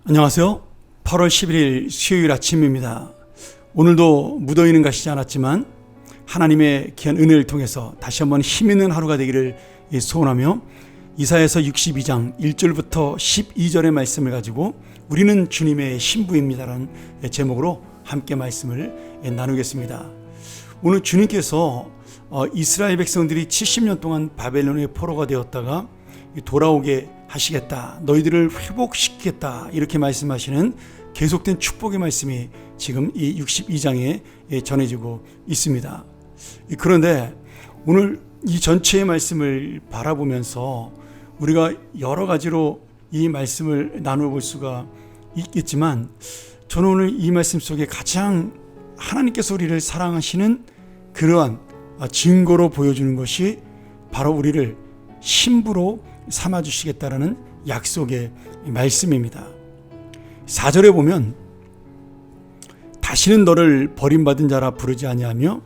안녕하세요. 8월 11일 수요일 아침입니다. 오늘도 무더위는 가시지 않았지만 하나님의 귀한 은혜를 통해서 다시 한번 힘있는 하루가 되기를 소원하며 이사야서 62장 1절부터 12절의 말씀을 가지고 우리는 주님의 신부입니다라는 제목으로 함께 말씀을 나누겠습니다. 오늘 주님께서 이스라엘 백성들이 70년 동안 바벨론의 포로가 되었다가 돌아오게 하시겠다, 너희들을 회복시키겠다, 이렇게 말씀하시는 계속된 축복의 말씀이 지금 이 62장에 전해지고 있습니다. 그런데 오늘 이 전체의 말씀을 바라보면서 우리가 여러 가지로 이 말씀을 나누어 볼 수가 있겠지만, 저는 오늘 이 말씀 속에 가장 하나님께서 우리를 사랑하시는 그러한 증거로 보여주는 것이 바로 우리를 신부로 삼아주시겠다라는 약속의 말씀입니다. 4절에 보면 다시는 너를 버림받은 자라 부르지 아니하며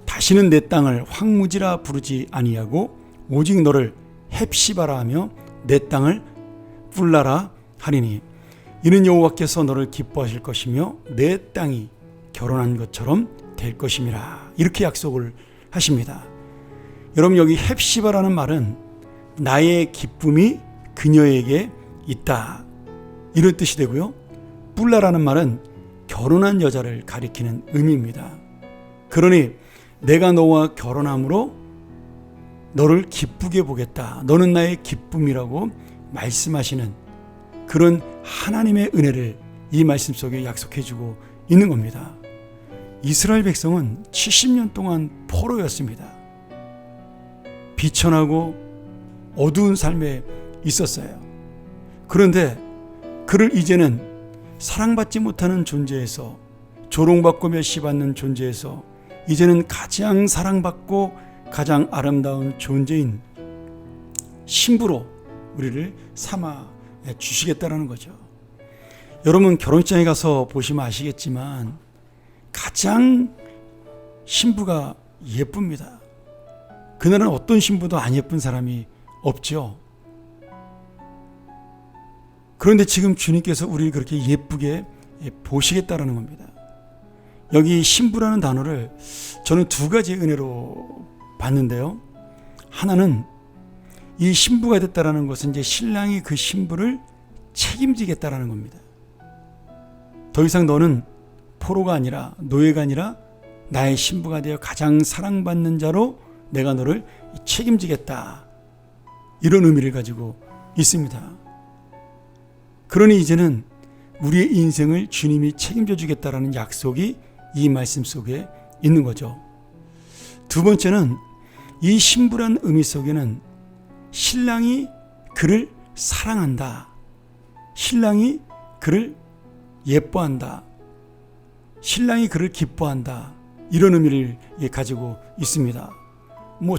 다시는 내 땅을 황무지라 부르지 아니하고 오직 너를 헵시바라 하며 내 땅을 뿔라라 하리니 이는 여호와께서 너를 기뻐하실 것이며 내 땅이 결혼한 것처럼 될 것임이라, 이렇게 약속을 하십니다. 여러분, 여기 헵시바라는 말은 나의 기쁨이 그녀에게 있다, 이런 뜻이 되고요. 뿔라라는 말은 결혼한 여자를 가리키는 의미입니다. 그러니 내가 너와 결혼함으로 너를 기쁘게 보겠다, 너는 나의 기쁨이라고 말씀하시는 그런 하나님의 은혜를 이 말씀 속에 약속해 주고 있는 겁니다. 이스라엘 백성은 70년 동안 포로였습니다. 비천하고 어두운 삶에 있었어요. 그런데 그를 이제는 사랑받지 못하는 존재에서, 조롱받고 멸시받는 존재에서 이제는 가장 사랑받고 가장 아름다운 존재인 신부로 우리를 삼아 주시겠다는 거죠. 여러분, 결혼식장에 가서 보시면 아시겠지만 가장 신부가 예쁩니다. 그날은 어떤 신부도 안 예쁜 사람이 없죠. 그런데 지금 주님께서 우리를 그렇게 예쁘게 보시겠다라는 겁니다. 여기 신부라는 단어를 저는 두 가지 은혜로 봤는데요. 하나는 이 신부가 됐다라는 것은 이제 신랑이 그 신부를 책임지겠다라는 겁니다. 더 이상 너는 포로가 아니라, 노예가 아니라 나의 신부가 되어 가장 사랑받는 자로 내가 너를 책임지겠다, 이런 의미를 가지고 있습니다. 그러니 이제는 우리의 인생을 주님이 책임져 주겠다라는 약속이 이 말씀 속에 있는 거죠. 두 번째는 이 신부란 의미 속에는 신랑이 그를 사랑한다, 신랑이 그를 예뻐한다, 신랑이 그를 기뻐한다, 이런 의미를 가지고 있습니다.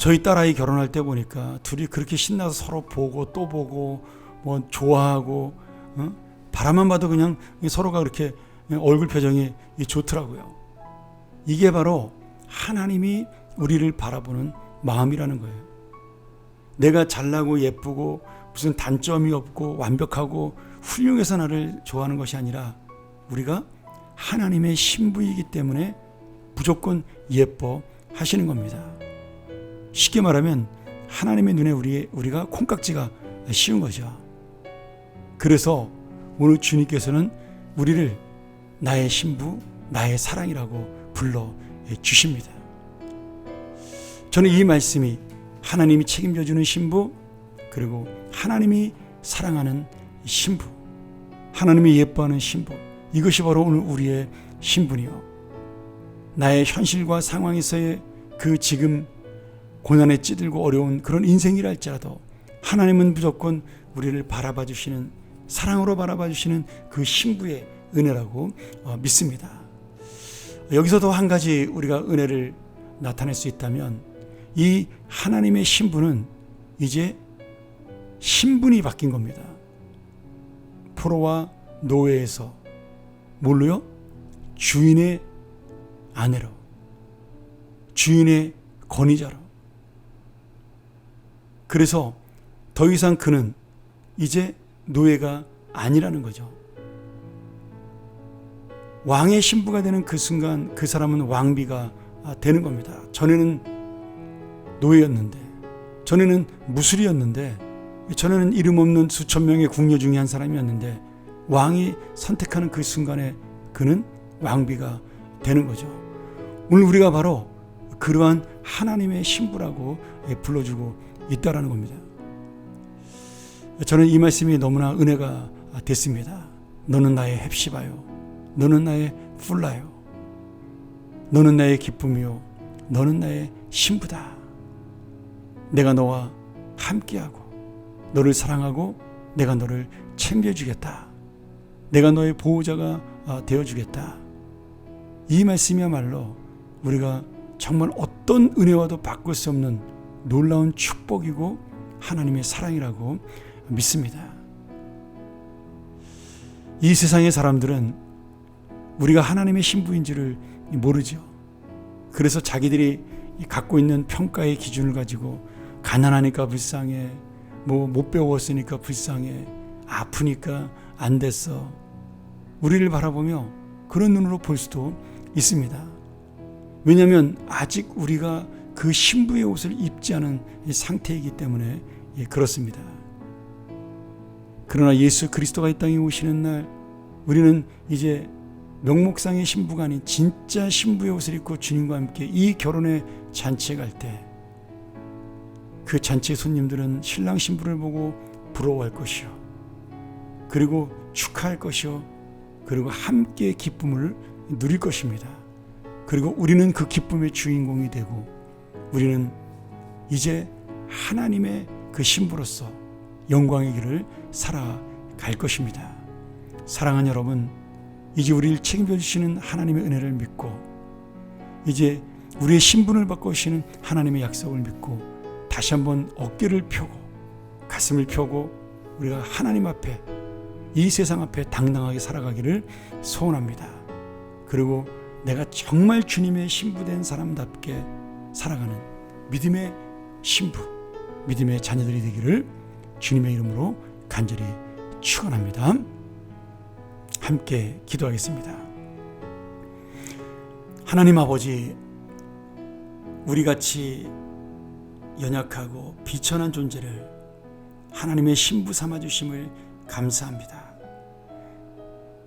저희 딸아이 결혼할 때 보니까 둘이 그렇게 신나서 서로 보고 또 보고 좋아하고, 바라만 봐도 그냥 서로가 그렇게 얼굴 표정이 좋더라고요. 이게 바로 하나님이 우리를 바라보는 마음이라는 거예요. 내가 잘나고 예쁘고 무슨 단점이 없고 완벽하고 훌륭해서 나를 좋아하는 것이 아니라 우리가 하나님의 신부이기 때문에 무조건 예뻐하시는 겁니다. 쉽게 말하면 하나님의 눈에 우리가 콩깍지가 씌운 거죠. 그래서 오늘 주님께서는 우리를 나의 신부, 나의 사랑이라고 불러 주십니다. 저는 이 말씀이 하나님이 책임져 주는 신부, 그리고 하나님이 사랑하는 신부, 하나님이 예뻐하는 신부, 이것이 바로 오늘 우리의 신분이요, 나의 현실과 상황에서의 그 지금 고난에 찌들고 어려운 그런 인생이라 할지라도 하나님은 무조건 우리를 바라봐 주시는, 사랑으로 바라봐 주시는 그 신부의 은혜라고 믿습니다. 여기서도 한 가지 우리가 은혜를 나타낼 수 있다면, 이 하나님의 신부는 이제 신분이 바뀐 겁니다. 포로와 노예에서 뭘로요? 주인의 아내로, 주인의 권위자로. 그래서 더 이상 그는 이제 노예가 아니라는 거죠. 왕의 신부가 되는 그 순간 그 사람은 왕비가 되는 겁니다. 전에는 노예였는데, 전에는 무술이었는데, 전에는 이름 없는 수천 명의 궁녀 중에 한 사람이었는데 왕이 선택하는 그 순간에 그는 왕비가 되는 거죠. 오늘 우리가 바로 그러한 하나님의 신부라고 불러주고 있다라는 겁니다. 저는 이 말씀이 너무나 은혜가 됐습니다. 너는 나의 헵시바요, 너는 나의 풀라요, 너는 나의 기쁨이요, 너는 나의 신부다. 내가 너와 함께하고 너를 사랑하고 내가 너를 챙겨주겠다. 내가 너의 보호자가 되어주겠다. 이 말씀이야말로 우리가 정말 어떤 은혜와도 바꿀 수 없는 놀라운 축복이고 하나님의 사랑이라고 믿습니다. 이 세상의 사람들은 우리가 하나님의 신부인지를 모르죠. 그래서 자기들이 갖고 있는 평가의 기준을 가지고 가난하니까 불쌍해, 못 배웠으니까 불쌍해, 아프니까 안 됐어, 우리를 바라보며 그런 눈으로 볼 수도 있습니다. 왜냐하면 아직 우리가 그 신부의 옷을 입지 않은 상태이기 때문에 그렇습니다. 그러나 예수 그리스도가 이 땅에 오시는 날 우리는 이제 명목상의 신부가 아닌 진짜 신부의 옷을 입고 주님과 함께 이 결혼의 잔치에 갈 때 그 잔치의 손님들은 신랑 신부를 보고 부러워할 것이요, 그리고 축하할 것이요, 그리고 함께 기쁨을 누릴 것입니다. 그리고 우리는 그 기쁨의 주인공이 되고 우리는 이제 하나님의 그 신부로서 영광의 길을 살아갈 것입니다. 사랑하는 여러분, 이제 우리를 책임져 주시는 하나님의 은혜를 믿고 이제 우리의 신분을 바꾸시는 하나님의 약속을 믿고 다시 한번 어깨를 펴고 가슴을 펴고 우리가 하나님 앞에, 이 세상 앞에 당당하게 살아가기를 소원합니다. 그리고 내가 정말 주님의 신부된 사람답게 살아가는 믿음의 신부, 믿음의 자녀들이 되기를 주님의 이름으로 간절히 축원합니다. 함께 기도하겠습니다. 하나님 아버지, 우리같이 연약하고 비천한 존재를 하나님의 신부 삼아주심을 감사합니다.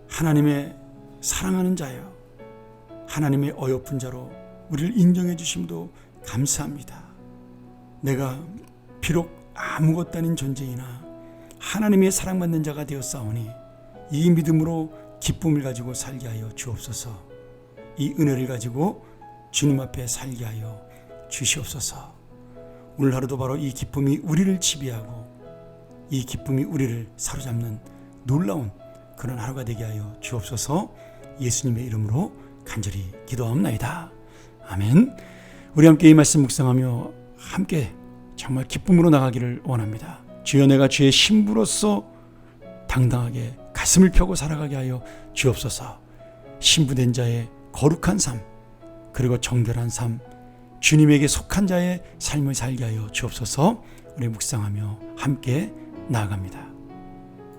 하나님의 사랑하는 자여, 하나님의 어여쁜 자로 우리를 인정해 주심도 감사합니다. 내가 비록 아무것도 아닌 존재이나 하나님의 사랑받는 자가 되었사오니 이 믿음으로 기쁨을 가지고 살게 하여 주옵소서. 이 은혜를 가지고 주님 앞에 살게 하여 주시옵소서. 오늘 하루도 바로 이 기쁨이 우리를 지배하고 이 기쁨이 우리를 사로잡는 놀라운 그런 하루가 되게 하여 주옵소서. 예수님의 이름으로 간절히 기도하옵나이다. 아멘. 우리 함께 이 말씀 묵상하며 함께 정말 기쁨으로 나가기를 원합니다. 주여, 내가 주의 신부로서 당당하게 가슴을 펴고 살아가게 하여 주옵소서. 신부된 자의 거룩한 삶, 그리고 정결한 삶, 주님에게 속한 자의 삶을 살게 하여 주옵소서. 우리 묵상하며 함께 나아갑니다.